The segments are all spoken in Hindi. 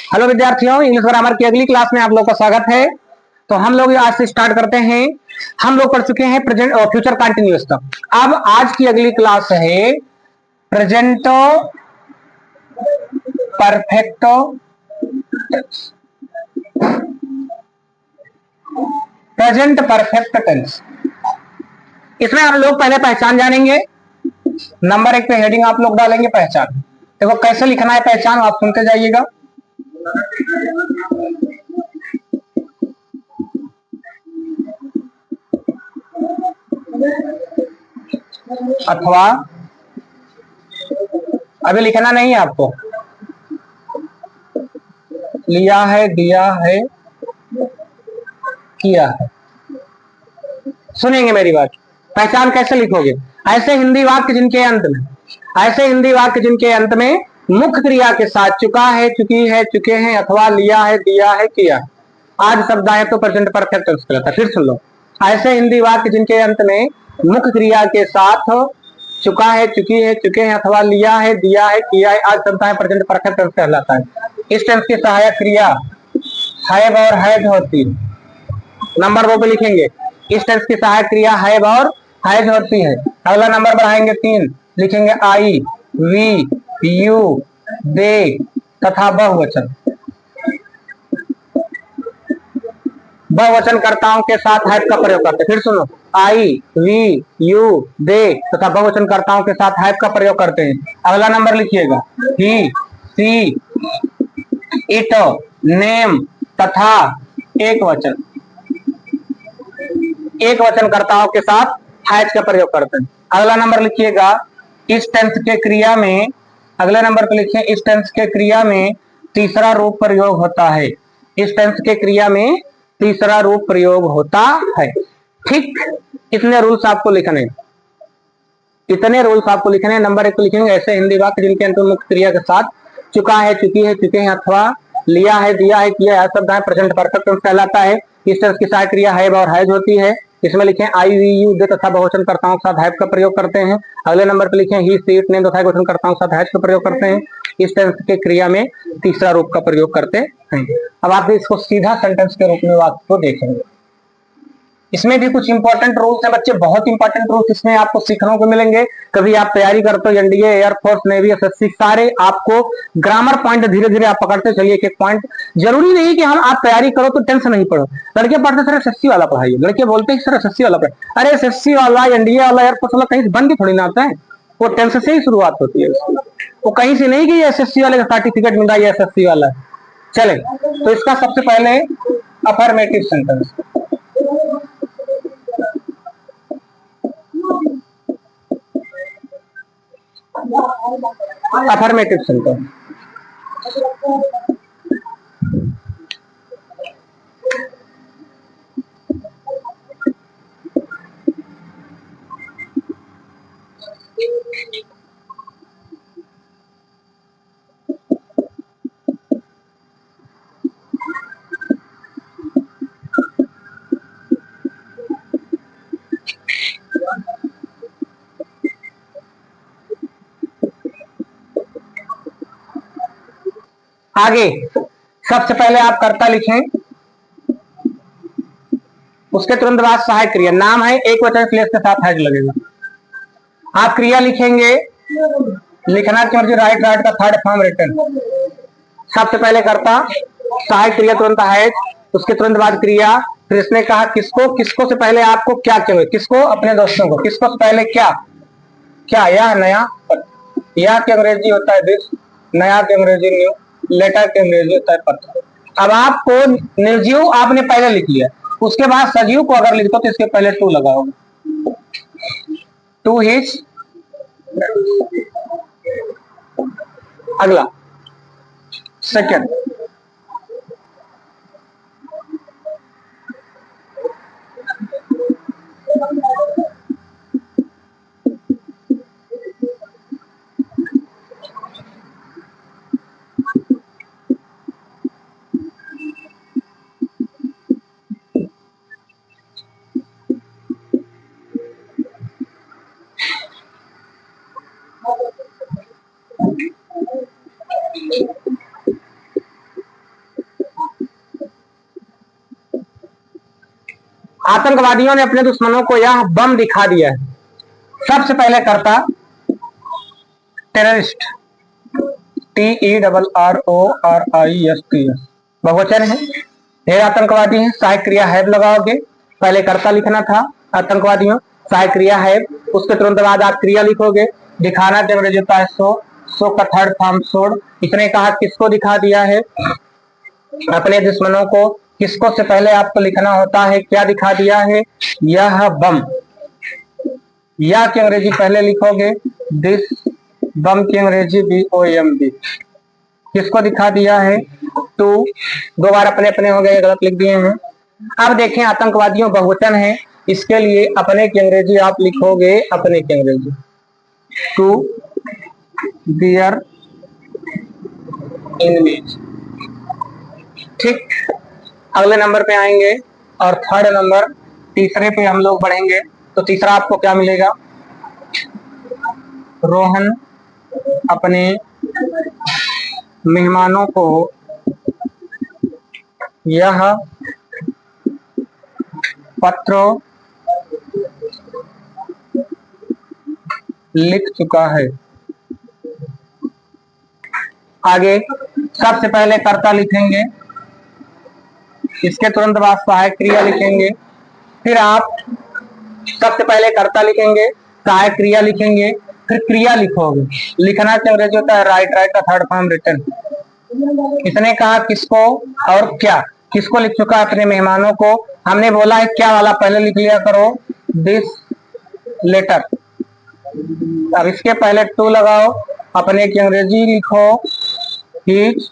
हेलो विद्यार्थियों, इंग्लिश ग्रामर की अगली क्लास में आप लोग का स्वागत है। तो हम लोग आज से स्टार्ट करते हैं। हम लोग पढ़ चुके हैं प्रेजेंट और फ्यूचर कंटिन्यूअस तक। अब आज की अगली क्लास है present perfect tense. Present perfect tense, इसमें हम लोग पहले पहचान जानेंगे। नंबर 1 पे हेडिंग आप लोग डालेंगे पहचान। देखो कैसे लिखना है पहचान, आप सुनते जाइएगा। अथवा अभी लिखना नहीं है आपको, लिया है, दिया है, किया है। सुनेंगे मेरी बात। पहचान कैसे लिखोगे? ऐसे हिंदी वाक्य जिनके अंत में मुख्य क्रिया के साथ चुका है, चुकी है, चुके हैं अथवा लिया है, दिया है, किया है आज शब्द आए तो प्रेजेंट परफेक्ट टेंस कहलाता है। फिर सुन लो, ऐसे हिंदी वाक्य जिनके अंत में मुख्य क्रिया के साथ चुका है, चुकी है, चुके हैं अथवा लिया है, दिया है, किया है आज शब्द आए प्रेजेंट परफेक्ट टेंस कहलाता है। इस टेंस की सहायक क्रिया हैव और हैज होती है। नंबर 2 पे लिखेंगे, इस टेंस की सहायक क्रिया हैव और हैज होती है। अगला नंबर बढ़ाएंगे 3, लिखेंगे आई, वी, यू, दे तथा बहुवचन। बहुवचनकर्ताओं के साथ हैव का प्रयोग करते। फिर सुनो, आई, वी, यू, दे तथा बहुवचनकर्ताओं के साथ हैव का प्रयोग करते हैं। अगला नंबर लिखिएगा, ही, सी, इट, नेम तथा एक वचनकर्ताओं के साथ हैज का प्रयोग करते हैं। अगला नंबर लिखिएगा, इस टेंस के क्रिया में, अगले नंबर पे लिखिए, इस टेंस के क्रिया में तीसरा रूप प्रयोग होता है। इस टेंस के क्रिया में तीसरा रूप प्रयोग होता है। ठीक, इतने रूल्स आपको लिखने नंबर 1 लिखेंगे, ऐसे हिंदी वाक्य जिनके अंत में मुख्य क्रिया के साथ चुका है, चुकी है, चुके हैं अथवा लिया है, दिया है, किया है शब्द है प्रेजेंट परफेक्ट टेंस कहलाता है। इस टेंस की सहायक क्रिया हैव और हैज होती है। इसमें लिखें आई, वी, यू, दे तथा बहुवचनकर्ताओं के साथ हैव का प्रयोग करते हैं। अगले नंबर पर लिखें ही, सी, इट, नेम तथा बहुवचनकर्ताओं के साथ हैज का प्रयोग करते हैं। इस टेंस के क्रिया में तीसरा रूप का प्रयोग करते हैं। अब आप इसको सीधा सेंटेंस के रूप में वाक्य को देखेंगे। इसमें भी कुछ इंपॉर्टेंट रूल्स हैं बच्चे, बहुत इंपॉर्टेंट रूल्स इसमें आपको सीखने को मिलेंगे। कभी आप तैयारी करते हो एनडीए, एयरफोर्स, नेवी, एसएससी, सारे आपको ग्रामर पॉइंट धीरे धीरे आप पकड़ते चलिए। एक एक पॉइंट, जरूरी नहीं कि हम आप तैयारी करो तो टेंशन नहीं पढ़ो। लड़के पढ़ते सर एसएससी वाला पढ़ाइए, लड़के बोलते हैं सर एसएससी वाला पढ़ाई। अरे एसएससी वाला, एनडीए वाला, एयरफोर्स वाला कहीं से बन के थोड़ी ना आता है, वो टेंशन से ही शुरुआत होती है उसकी। वो कहीं से नहीं कि एसएससी वाले का सर्टिफिकेट मिला है, एसएससी वाला। चले तो इसका सबसे पहले अफर्मेटिव सेंटेंस, अफर्मेटिव सेंटेंस। आगे सबसे पहले आप कर्ता लिखें, उसके तुरंत बाद सहायक क्रिया। नाम है, एक वचन प्लेस के साथ हैज लगेगा। आप क्रिया लिखेंगे, लिखना की मर्जी, राइट राइट का थर्ड फॉर्म रिटर्न। सबसे पहले कर्ता, सहायक क्रिया तुरंत हैज, उसके तुरंत बाद क्रिया। फिर इसने कहा किसको, किसको से पहले आपको क्या चाहिए, किसको, अपने दोस्तों को। किसको से पहले क्या, क्या, यह नया, यह के अंग्रेजी होता है दिस, नया के अंग्रेजी न्यू, लेटर के अंग्रेजी होता है पत्र। अब आपको निर्जीव आपने पहले लिख लिया, उसके बाद सजीव को अगर लिखते तो इसके पहले टू लगा होगा, टू हिज। अगला सेकंड, आतंकवादियों ने अपने दुश्मनों को यह बम दिखा दिया है। सबसे पहले करता टेररिस्ट, TERRORIST, बहुवचन है। ढेर आतंकवादी है, सहायक क्रिया हैव लगाओगे। पहले कर्ता लिखना था आतंकवादियों, सहायक क्रिया हैव, उसके तुरंत बाद आप क्रिया लिखोगे। दिखाना के अंग्रेजी होता है सो का थर्ड फॉर्म सोड। इसने कहा किसको दिखा दिया है? अपने दुश्मनों को। किसको से पहले आपको लिखना होता है क्या दिखा दिया है? यह बम। या की अंग्रेजी पहले लिखोगे, दिस बम की अंग्रेजी BOMB। किसको दिखा दिया है? टू। दो बार अपने अपने हो गए, गलत लिख दिए हैं। अब देखें आतंकवादियों बहुवचन है, इसके लिए अपने की अंग्रेजी आप लिखोगे, अपने की अंग्रेजी टू देयर एनिमीज। ठीक, अगले नंबर पे आएंगे और थर्ड नंबर, तीसरे पे हम लोग बढ़ेंगे। तो तीसरा आपको क्या मिलेगा? रोहन अपने मेहमानों को यह पत्र लिख चुका है। आगे सबसे पहले कर्ता लिखेंगे, इसके तुरंत बाद सहायक क्रिया लिखेंगे। फिर आप सबसे पहले कर्ता लिखेंगे, सहायक क्रिया लिखेंगे, फिर क्रिया लिखोगे। लिखना क्या अंग्रेजी होता है? राइट। राइट का थर्ड फॉर्म रिटर्न। इसने कहा किसको और क्या? किसको लिख चुका? अपने मेहमानों को। हमने बोला है क्या वाला पहले लिख लिया करो, दिस लेटर। अब इसके पहले टू लगाओ, अपने की अंग्रेजी लिखो हिज,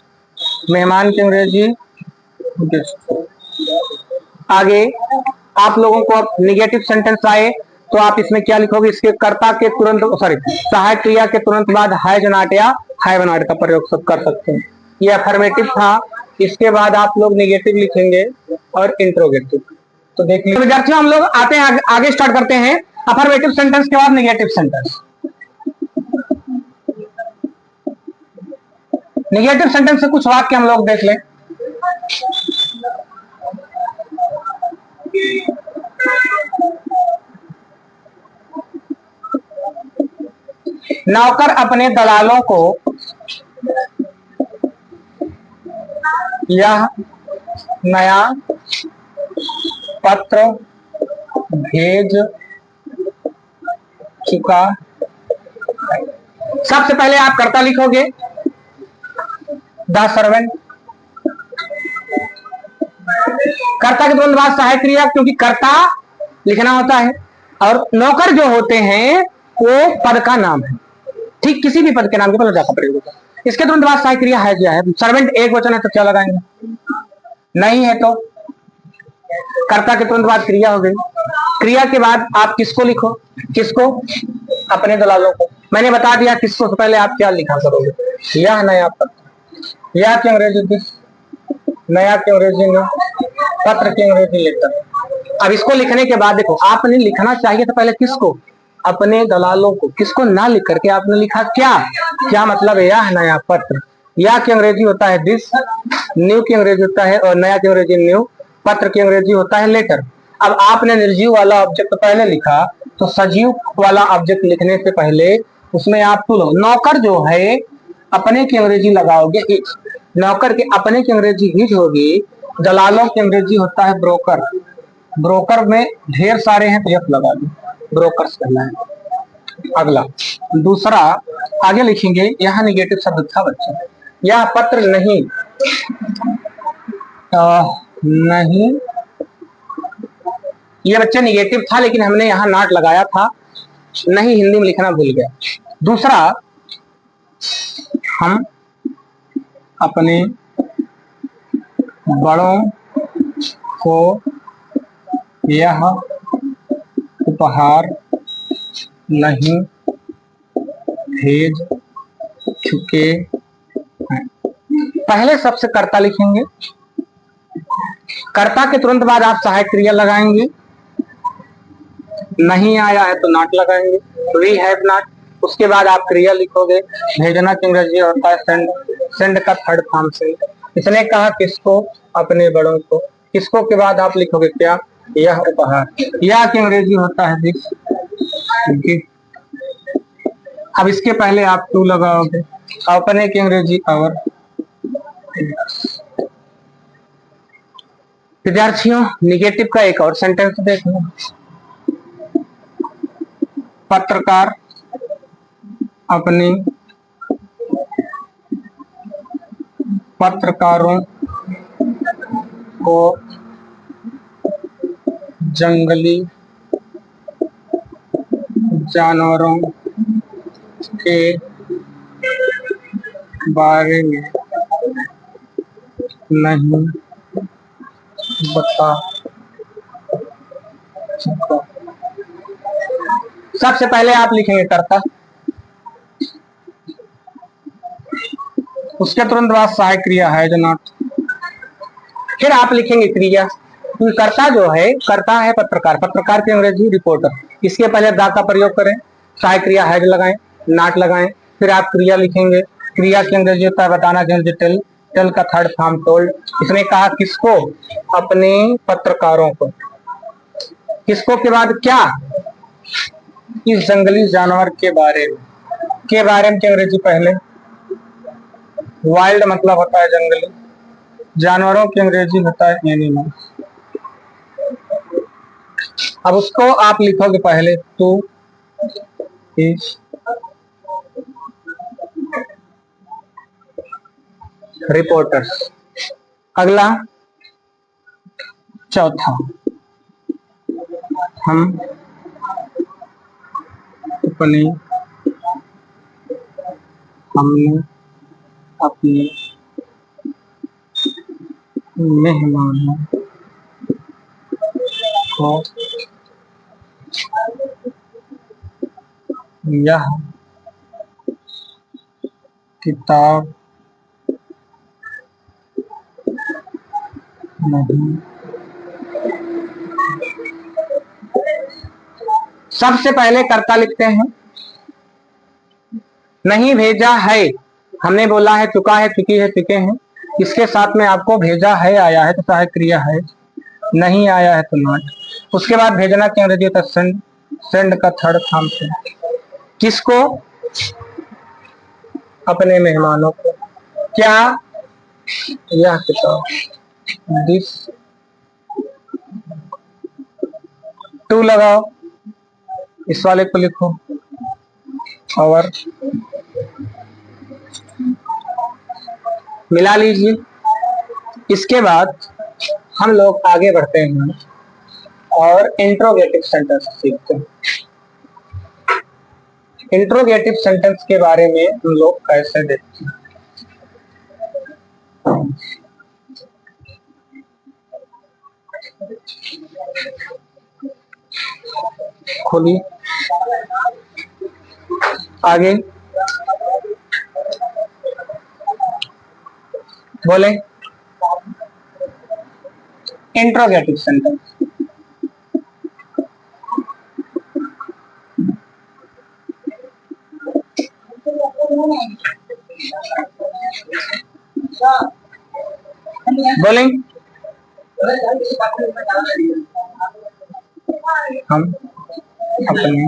मेहमान की अंग्रेजी गेस्ट। आगे आप लोगों को अब निगेटिव सेंटेंस आए तो आप इसमें क्या लिखोगे? इसके कर्ता के तुरंत सहायक क्रिया के तुरंत बाद हैज नॉट या हैव नॉट का प्रयोग सब कर सकते हैं। ये अफर्मेटिव था, इसके बाद आप लोग निगेटिव लिखेंगे और इंट्रोगेटिव। तो देखिए विद्यार्थियों, हम लोग आते हैं आगे स्टार्ट करते हैं। अफर्मेटिव सेंटेंस के बाद निगेटिव सेंटेंस। निगेटिव सेंटेंस से कुछ वाक्य हम लोग देख लें। नौकर अपने दलालों को यह नया पत्र भेज चुका है। सबसे पहले आप कर्ता लिखोगे, द सर्वेंट। कर्ता के तुरंत बाद सहायक क्रिया, क्योंकि कर्ता लिखना होता है और नौकर जो होते हैं वो पद का नाम है। ठीक, किसी भी पद के नाम के पहले जाकर प्रयोग होता है। इसके तुरंत बाद सहायक क्रिया है क्या है? सर्वेंट एक वचन है तो क्या लगाएंगे? नहीं है तो कर्ता के तुरंत बाद क्रिया हो गई। क्रिया के बाद आप किसको लिखो? किसको? अपने दलालों को। मैंने बता दिया किसको, तो पहले आप क्या लिखा करोगे? यह नया पत्र, या की अंग्रेजी दिस, नया की अंग्रेजी न्यू, पत्र की अंग्रेजी लेटर। अब इसको लिखने के बाद देखो, आपने लिखना चाहिए तो पहले किसको? अपने दलालों को। किसको ना लिख करके आपने लिखा क्या? क्या मतलब है? यह नया पत्र। या की अंग्रेजी होता है दिस, न्यू की अंग्रेजी होता है, और नया की अंग्रेजी न्यू, पत्र की अंग्रेजी होता है लेटर। अब आपने निर्जीव वाला ऑब्जेक्ट पहले लिखा, तो सजीव वाला ऑब्जेक्ट लिखने से पहले उसमें आप तुलो। नौकर जो है अपने की अंग्रेजी लगाओगे हिज, नौकर के अपने की अंग्रेजी हिज होगी। दलालों की अंग्रेजी होता है ब्रोकर। ब्रोकर में ढेर सारे हैं तो यह लगा दो, ब्रोकर्स कहना है। अगला दूसरा आगे लिखेंगे, यह निगेटिव शब्द था बच्चे। यह पत्र नहीं नहीं, ये बच्चे निगेटिव था लेकिन हमने यहाँ नॉट लगाया था, नहीं हिंदी में लिखना भूल गया। दूसरा, हम अपने बड़ों को यह उपहार नहीं भेज चुके हैं। पहले सबसे कर्ता लिखेंगे, कर्ता के तुरंत बाद आप सहायक क्रिया लगाएंगे। नहीं आया है तो नॉट लगाएंगे, वी हैव नॉट। उसके बाद आप क्रिया लिखोगे। भेजना की अंग्रेजी होता है सेंड, सेंड का थर्ड फॉर्म सेंड। इसने कहा किसको? अपने बड़ों को। किसको के बाद आप लिखोगे क्या? यह उपहार, यह की अंग्रेजी होता है दिस गिफ्ट। अब इसके पहले आप टू लगाओगे, अपने की अंग्रेजी आवर। विद्यार्थियों निगेटिव का एक और सेंटेंस देखो। पत्रकार अपने पत्रकारों को जंगली जानवरों के बारे में नहीं बता सकता। सबसे पहले आप लिखेंगे कर्ता, उसके तुरंत बाद सहायक क्रिया है जो नॉट, फिर आप लिखेंगे क्रिया। कर्ता जो है, कर्ता है पत्रकार, पत्रकार की अंग्रेजी रिपोर्टर। इसके पहले दा का प्रयोग करें, सहायक क्रिया हैज लगाएं, नॉट लगाएं, फिर आप क्रिया लिखेंगे। क्रिया की अंग्रेजी होता है बताना, जल्द टेल, टेल का थर्ड फॉर्म टोल्ड। इसने कहा किसको? अपने पत्रकारों को। किसको के बाद क्या? इस जंगली जानवर के बारे में। के बारे में की अंग्रेजी पहले, वाइल्ड मतलब होता है जंगली, जानवरों की अंग्रेजी होता है एनिमल। अब उसको आप लिखोगे पहले टू इज रिपोर्टर्स। अगला चौथा, हम अपने हमने अपने मेहमानों को यह किताब नहीं। सबसे पहले कर्ता लिखते हैं, नहीं भेजा है, हमने बोला है चुका है, चुकी है, चुके हैं। इसके साथ में आपको भेजा है आया है तो सहायक क्रिया है, नहीं आया है तो नॉट। उसके बाद भेजना की अंग्रेजी होता है सेंड, सेंड का थर्ड फॉर्म से। किसको? अपने मेहमानों को। क्या? यह किताब, दिस। टू लगाओ, इस वाले को लिखो और मिला लीजिए। इसके बाद हम लोग आगे बढ़ते हैं और इंट्रोगेटिव सेंटेंस सीखते हैं। इंट्रोगेटिव सेंटेंस के बारे में हम लोग कैसे देखते हैं। खोलिए आगे बोले इंट्रोगेटिव सेंटेंस। बोले हम अपने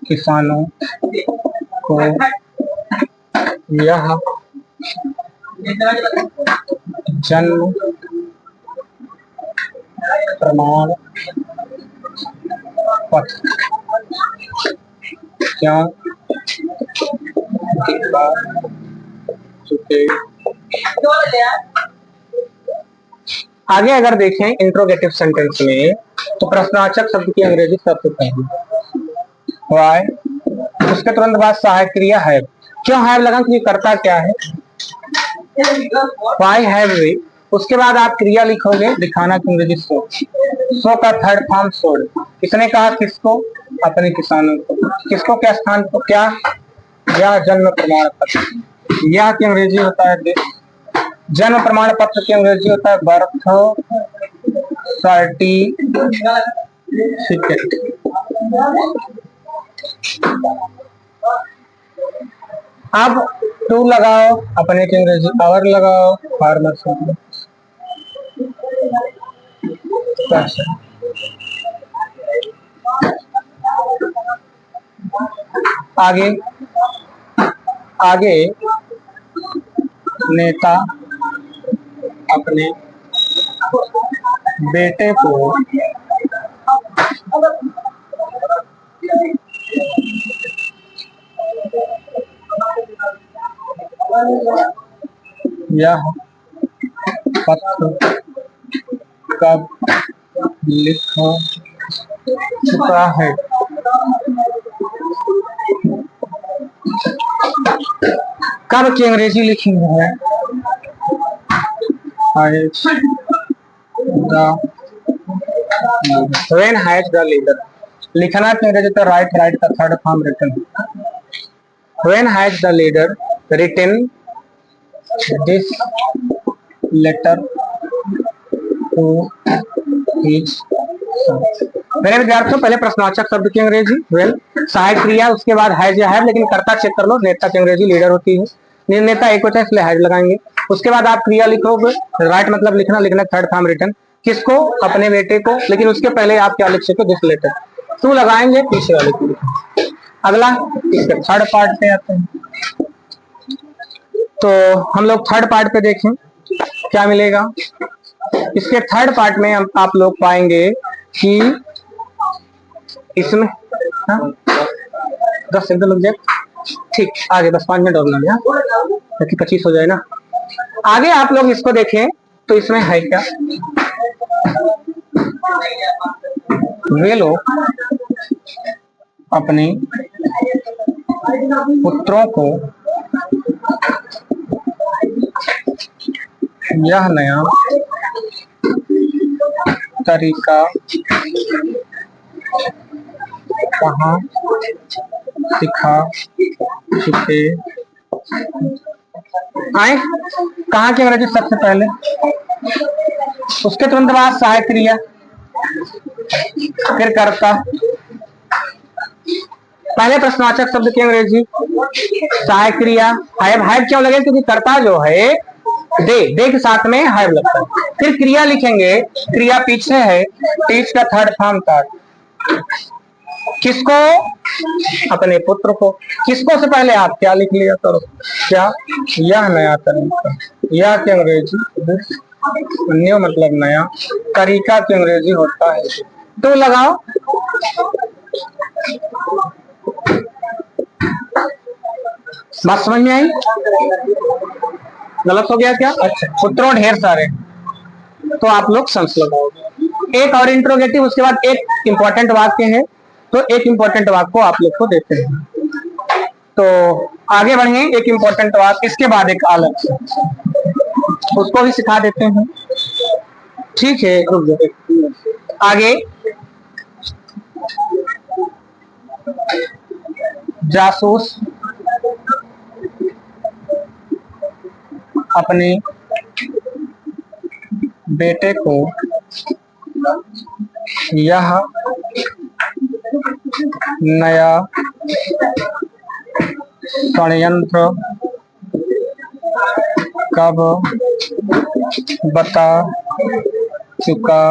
किसानों को यह जन्म प्रमाण पत्र क्यों दिखा चुके। आगे अगर देखें इंट्रोगेटिव सेंटेंस में तो प्रश्नवाचक शब्द की अंग्रेजी सबसे पहले वाई, उसके तुरंत बाद सहायक क्रिया है। क्यों हैव लगा? क्योंकि करता क्या है, वाई हैव वी। उसके बाद आप क्रिया लिखोगे, दिखाना की अंग्रेजी सो, सो का थर्ड फॉर्म सोड। किसने कहा? किसको? अपने किसानों को। किसको के स्थान को क्या? यह जन्म प्रमाण पत्र। यह की अंग्रेजी होता है दिस। जन्म प्रमाण पत्र की अंग्रेजी होता है बर्थ सर्टिफिकेट। अब टू लगाओ, अपने की अंग्रेजी आवर लगाओ, फार्मर। person। आगे आगे नेता अपने बेटे को यह पत्र कब लिख चुका है। कब की अंग्रेजी लिखी है when has the leader। लिखना की अंग्रेजी तो राइट का third form written. when has the leader written this letter to his son। मेरे विद्यार्थियों पहले प्रश्नवाचक शब्द की अंग्रेजी वेल, सहायक क्रिया उसके बाद हैज या हैव, लेकिन कर्ता चेक कर लो, नेता की अंग्रेजी लीडर होती है, नेता एक होता है इसलिए हैज लगाएंगे। उसके बाद आप क्रिया लिखोगे, राइट मतलब लिखना, लिखना थर्ड फॉर्म रिटन, किसको, अपने बेटे को, लेकिन उसके पहले आप क्या लिख सको, दिस लेटर, टू लगाएंगे पीछे वाले को लिखेंगे। अगला इसके थर्ड पार्ट पे आते हैं, तो हम लोग थर्ड पार्ट पे देखें क्या मिलेगा। इसके थर्ड पार्ट में हम आप लोग पाएंगे कि इसमें 10 सेकंड लग जाए, ठीक, आगे बस 5 मिनट और लगे ताकि 25 हो जाए ना। आगे आप लोग इसको देखें तो इसमें है क्या, वे लोग अपने पुत्रों को यह नया तरीका कहाँ सिखा चुके आए। कहाँ की अंग्रेजी सबसे पहले, उसके तुरंत बाद सहायक क्रिया, फिर कर्ता, पहले प्रश्नवाचक शब्द की अंग्रेजी, सहायक क्रिया, हैव, हैव क्यों लगे क्योंकि कर्ता जो है दे के साथ में हैव लगता है। फिर क्रिया लिखेंगे, क्रिया पीछे है, टीच का थर्ड फॉर्म था, किसको, अपने पुत्र को। किसको से पहले आप क्या लिख लिया करो, क्या, यह नया तरीका, यह की अंग्रेजी न्यू मतलब नया, तरीका की अंग्रेजी होता है, तो लगाओ। बात समझ में आई, गलत हो गया क्या, अच्छा, पुत्रों ढेर सारे, तो आप लोग संस लगाओगे। एक और इंट्रोगेटिव, उसके बाद एक इंपॉर्टेंट वाक्य है, तो एक इंपॉर्टेंट वाक्य को आप लोग को देते हैं। तो आगे बढ़े, एक इंपॉर्टेंट वाक्य, इसके बाद एक अलग से, उसको भी सिखा देते हैं, ठीक है, रुक जाओ। आगे जासूस अपने बेटे को यह नया षड्यंत्र कब बता चुका।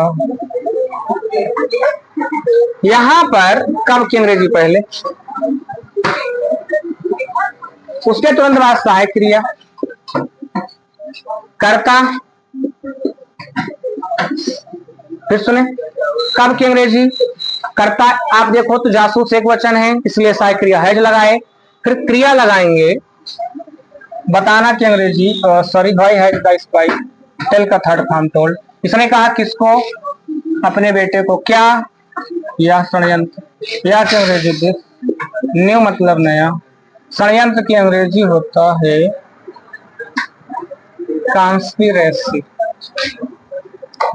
यहां पर कब की अंग्रेजी पहले, उसके तुरंत बाद सहायक क्रिया, कर्ता, फिर सुने कब की अंग्रेजी, कर्ता आप देखो तो जासूस एक वचन है इसलिए सहायक क्रिया हैज लगाए, फिर क्रिया लगाएंगे, बताना की अंग्रेजी सॉरी भाई हैज द स्पाई, टेल का थर्ड फॉर्म टोल्ड। इसने कहा किसको, अपने बेटे को, क्या, यह षड्यंत्र, यह की अंग्रेजी दिस, न्यू मतलब नया, षड्यंत्र की अंग्रेजी होता है conspiracy,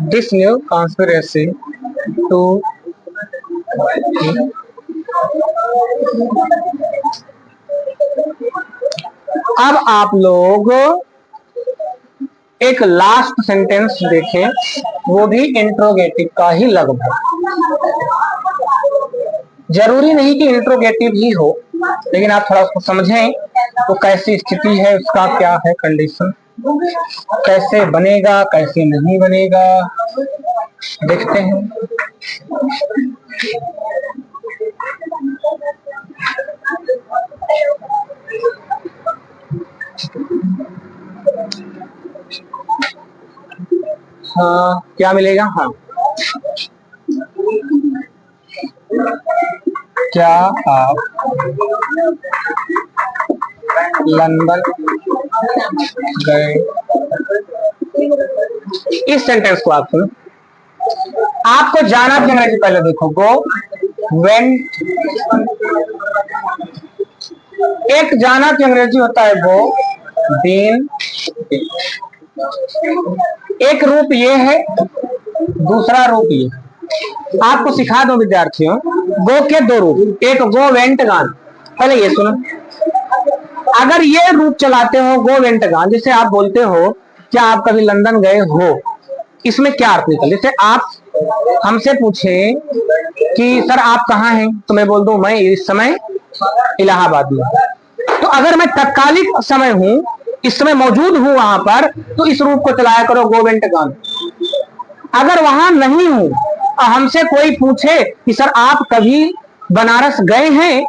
this new conspiracy too. अब आप लोग एक लास्ट सेंटेंस देखें, वो भी इंट्रोगेटिव का ही लगभग, जरूरी नहीं कि इंट्रोगेटिव ही हो, लेकिन आप थोड़ा उसको समझें तो कैसी स्थिति है, उसका क्या है कंडीशन, कैसे बनेगा कैसे नहीं बनेगा, देखते हैं। हाँ, क्या मिलेगा? हाँ, क्या आप लंदन गए? इस सेंटेंस को आप सुनो। आपको जाना की अंग्रेजी पहले देखो, गो, वेंट। एक जाना की अंग्रेजी होता है गो, बीन। एक रूप ये है, दूसरा रूप ये। आपको सिखा दो विद्यार्थियों, गो के दो रूप, एक गो वेंट गान। पहले ये सुनो, अगर ये रूप चलाते हो गो वेंट गान, जैसे आप बोलते हो क्या आप कभी लंदन गए हो, इसमें क्या अर्थ निकल? जैसे आप हमसे पूछे कि सर आप कहाँ हैं, तो मैं बोल दूं मैं इस समय इलाहाबाद में। तो अगर मैं तत्कालिक समय हूं, इस समय मौजूद हूं वहां पर, तो इस रूप को चलाया करो गो वेंट गान। अगर वहां नहीं हूं और हमसे कोई पूछे कि सर आप कभी बनारस गए हैं,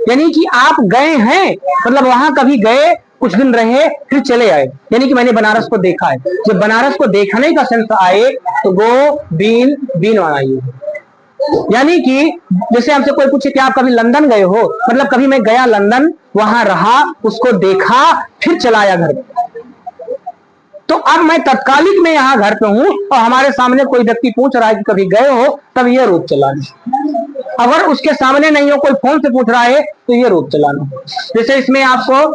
यानी कि आप गए हैं मतलब वहां कभी गए, कुछ दिन रहे, फिर चले आए, यानी कि मैंने बनारस को देखा है। जब बनारस को देखने का सेंस आए तो गो, बीन, बीन बनाइए। यानी कि जैसे हमसे कोई पूछे कि आप कभी लंदन गए हो, मतलब कभी मैं गया लंदन, वहां रहा, उसको देखा, फिर चला आया घर। तो अब मैं तत्कालिक में यहाँ घर पे हूं और हमारे सामने कोई व्यक्ति पूछ रहा है कि कभी गए हो, तब ये रूप चलाना। अगर उसके सामने नहीं हो, कोई फोन से पूछ रहा है, तो ये रूप चलाना। जैसे इसमें आपको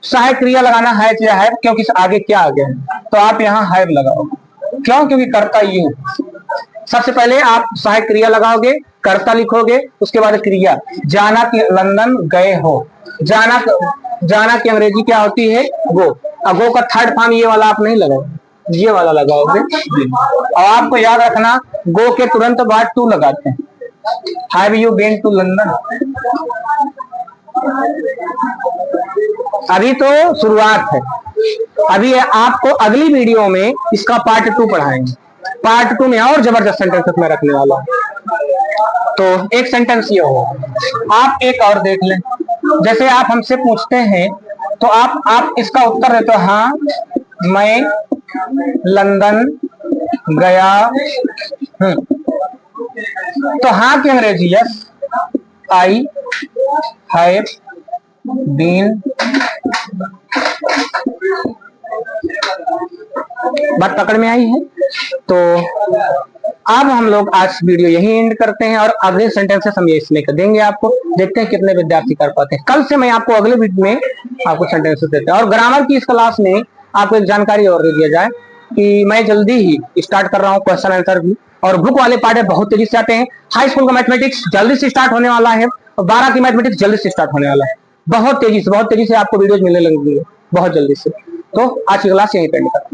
सहायक क्रिया लगाना है या है, क्योंकि आगे क्या आ गया है, तो आप यहाँ हैव लगाओ। क्यों? क्योंकि करता यू। सबसे पहले आप सहायक क्रिया लगाओगे, कर्ता लिखोगे, उसके बाद क्रिया। जाना कि लंदन गए हो, जाना की अंग्रेजी क्या होती है? गो। अब गो का थर्ड फॉर्म ये वाला आप नहीं लगाओ, ये वाला लगाओगे। और आपको याद रखना, गो के तुरंत बाद टू लगाते हैं। Have you been to London? अभी तो शुरुआत है, अभी आपको अगली वीडियो में इसका पार्ट 2 पढ़ाएंगे। पार्ट 2 में और जबरदस्त सेंटेंस मैं रखने वाला हूं। तो एक सेंटेंस ये हो, आप एक और देख लें। जैसे आप हमसे पूछते हैं तो आप इसका उत्तर देते हो हाँ मैं लंदन गया हूं। तो हाँ की अंग्रेजी यस, आई हैव बीन। बात पकड़ में आई है? तो अब हम लोग आज वीडियो यही एंड करते हैं और अगले सेंटेंसेस हम ये इसमें कर देंगे आपको। देखते हैं कितने विद्यार्थी कर पाते हैं। कल से मैं आपको अगले वीडियो में आपको सेंटेंसेस देते हैं। और ग्रामर की इस क्लास में आपको एक जानकारी और दे दिया जाए कि मैं जल्दी ही स्टार्ट कर रहा हूँ क्वेश्चन आंसर भी, और बुक वाले पार्ट बहुत तेजी से आते हैं। हाई स्कूल का मैथमेटिक्स जल्दी से स्टार्ट होने वाला है और 12 की मैथमेटिक्स जल्दी से स्टार्ट होने वाला है। बहुत तेजी से आपको वीडियोज मिलने लगेंगे बहुत जल्दी से। तो आज की क्लास यहीं पे एंड करते हैं।